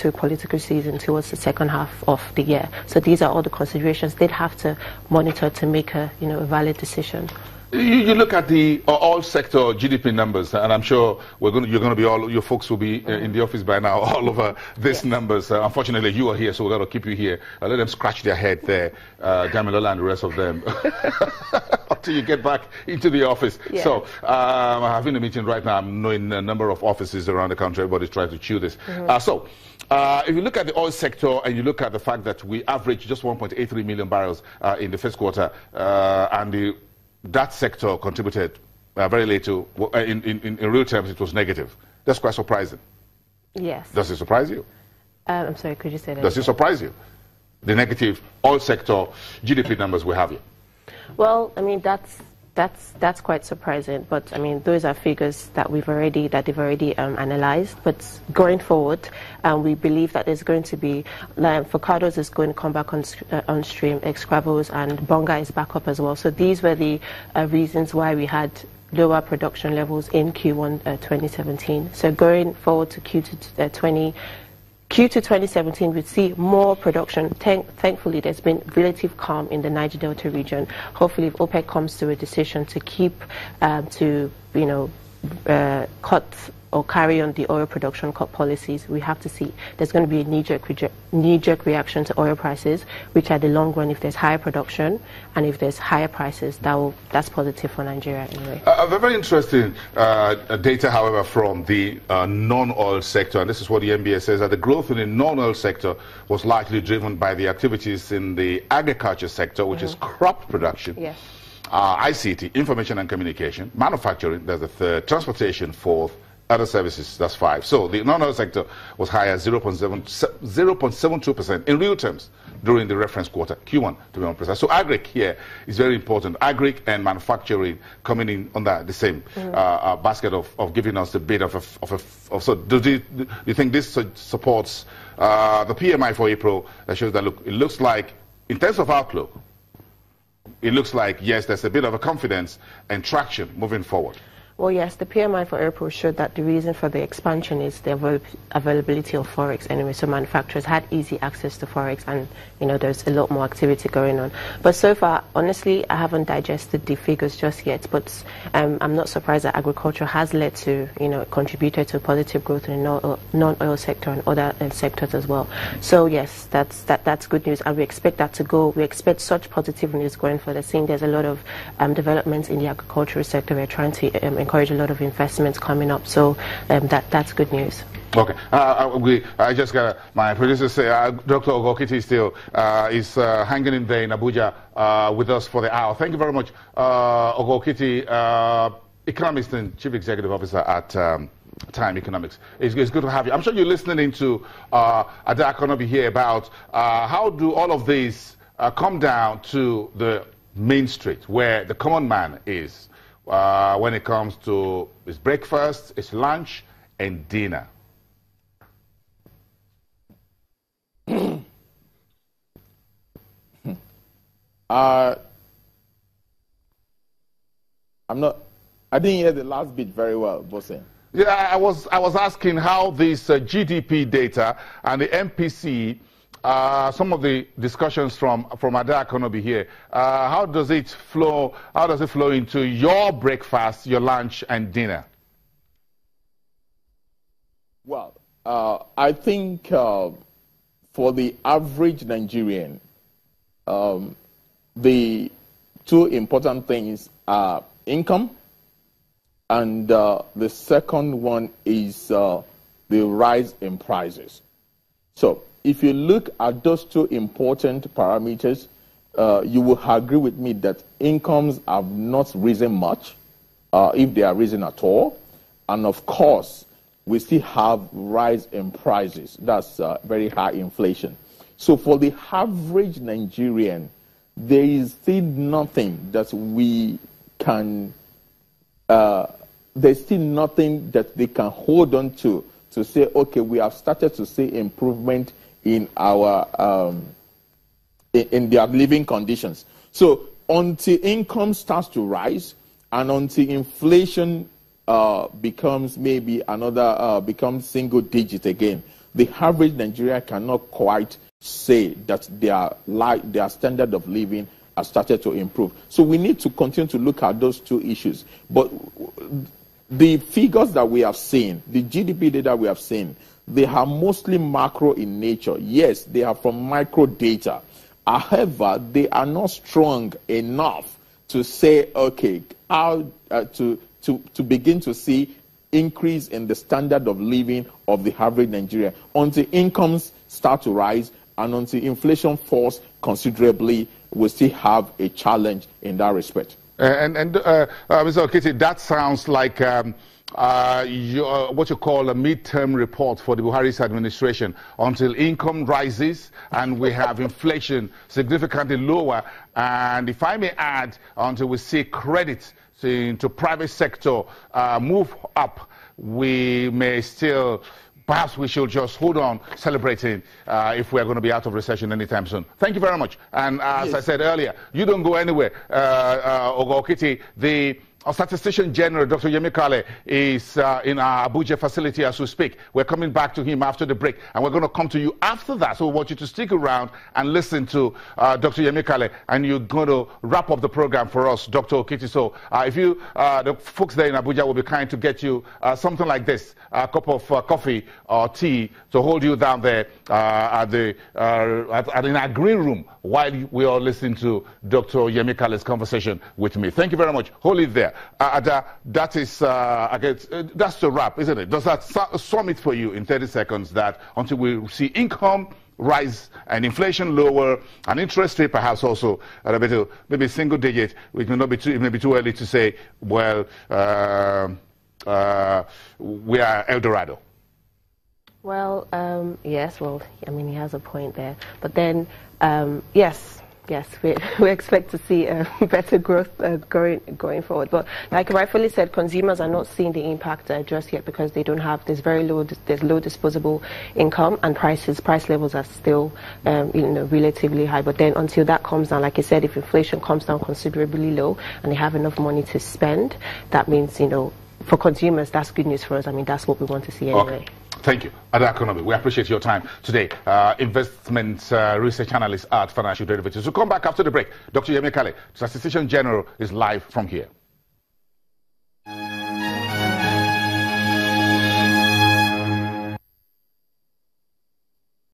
to political season towards the second half of the year. So these are all the considerations they'd have to monitor to make a a valid decision. You look at the all sector GDP numbers, and I'm sure you're going to be your folks will be in the office by now all over these numbers. Unfortunately, you are here, so we're going to keep you here. Let them scratch their head there, Damilola and the rest of them, until you get back into the office. Yeah. So I'm having a meeting right now. I'm knowing a number of offices around the country. Everybody's trying to chew this. If you look at the oil sector and you look at the fact that we averaged just 1.83 million barrels in the first quarter, and that sector contributed very little. In real terms, it was negative. That's quite surprising. Yes. Does it surprise you? I'm sorry, could you say that? Does it surprise you? The negative oil sector GDP numbers we have here. Well, I mean, that's quite surprising. But I mean, those are figures that they've already analyzed. But going forward, we believe that there's going to be Focados is going to come back on stream, Excravos and Bonga is back up as well. So these were the reasons why we had lower production levels in Q1 2017. So going forward to Q2 2017, we see more production. Thankfully, there's been relative calm in the Niger Delta region. Hopefully, if OPEC comes to a decision to keep, cut or carry on the oil production cut policies, we have to see there's going to be a knee-jerk reaction to oil prices, which at the long run, if there's higher production and if there's higher prices, that's positive for Nigeria anyway. Very interesting data, however, from the non-oil sector, and this is what the NBA says, that the growth in the non-oil sector was likely driven by the activities in the agriculture sector, which is crop production. Yes. ICT, information and communication, manufacturing, that's the third, transportation, fourth, other services, that's 5. So the non-oil sector was higher, 0.72% in real terms during the reference quarter, Q1 to be more precise. So agric here is very important. Agric and manufacturing coming in under the same basket of giving us the bit so do you think this supports the PMI for April that shows that, look, it looks like, in terms of outlook, it looks like, yes, there's a bit of a confidence and traction moving forward. Well, yes, the PMI for April showed that the reason for the expansion is the availability of Forex anyway. So manufacturers had easy access to Forex and, there's a lot more activity going on. But so far, honestly, I haven't digested the figures just yet. But I'm not surprised that agriculture has led to, contributed to positive growth in the non-oil sector and other sectors as well. So, yes, that's good news. And we expect that to go. We expect such positive news going forward. Seeing there's a lot of developments in the agricultural sector. We're trying to encourage a lot of investments coming up, so that's good news. Okay, I just got my producer say Dr. Ogokiti still is hanging in there in Abuja with us for the hour. Thank you very much, Ogokiti, economist and chief executive officer at Time Economics. It's good to have you. I'm sure you're listening into Ada Konobi here about how do all of these come down to the main street where the common man is. When it comes to its breakfast, its lunch, and dinner. I didn't hear the last bit very well, Bosse. Yeah, I was asking how this GDP data and the MPC, some of the discussions from Ada Konobi here, how does it flow into your breakfast, your lunch, and dinner? Well, I think for the average Nigerian, the two important things are income, and the second one is the rise in prices. So if you look at those two important parameters, you will agree with me that incomes have not risen much, if they are risen at all. And of course, we still have rise in prices. That's very high inflation. So for the average Nigerian, there is still nothing that we can, there's still nothing that they can hold on to say, okay, we have started to see improvement in our in their living conditions. So until income starts to rise and until inflation becomes maybe another becomes single digit again, the average Nigerian cannot quite say that their standard of living has started to improve. So we need to continue to look at those two issues. But the figures that we have seen, the GDP data we have seen, they are mostly macro in nature. Yes, they are from micro data. However, they are not strong enough to say, okay, how to begin to see increase in the standard of living of the average Nigerian until incomes start to rise and until inflation falls considerably. We still have a challenge in that respect. Mr. Okiti, that sounds like what you call a midterm report for the Buhari's administration. Until income rises and we have inflation significantly lower, and if I may add, until we see credit into private sector move up, we may still, perhaps we should just hold on celebrating if we're going to be out of recession anytime soon. Thank you very much. And as I said earlier, you don't go anywhere, Ogo Okiti. The Statistician General, Dr. Yemi Kale, is in our Abuja facility as we speak. We're coming back to him after the break, and we're going to come to you after that. So we want you to stick around and listen to Dr. Yemi Kale, and you're going to wrap up the program for us, Dr. Okiti. So if you, the folks there in Abuja will be kind to get you something like this, a cup of coffee or tea to hold you down there in our green room while we are listening to Dr. Yemi Kale's conversation with me. Thank you very much. Hold it there. That is, I guess, that's the wrap, isn't it? Does that sum it for you in 30 seconds that until we see income rise and inflation lower and interest rate perhaps also at a bit, maybe single digit, which may not be too, it may be too early to say, well, we are El Dorado? Well, yes, well, I mean, he has a point there. But then, yes, we expect to see better growth going forward. But like I rightfully said, consumers are not seeing the impact just yet because they don't have, there's low disposable income, and price levels are still relatively high. But then until that comes down, like I said, if inflation comes down considerably low and they have enough money to spend, that means, for consumers, that's good news for us. I mean, that's what we want to see anyway. Okay. Thank you. Ada Economy, we appreciate your time today. Investment research analyst at Financial Derivatives. We'll come back after the break. Dr. Yemi Kale, Statistician General, is live from here.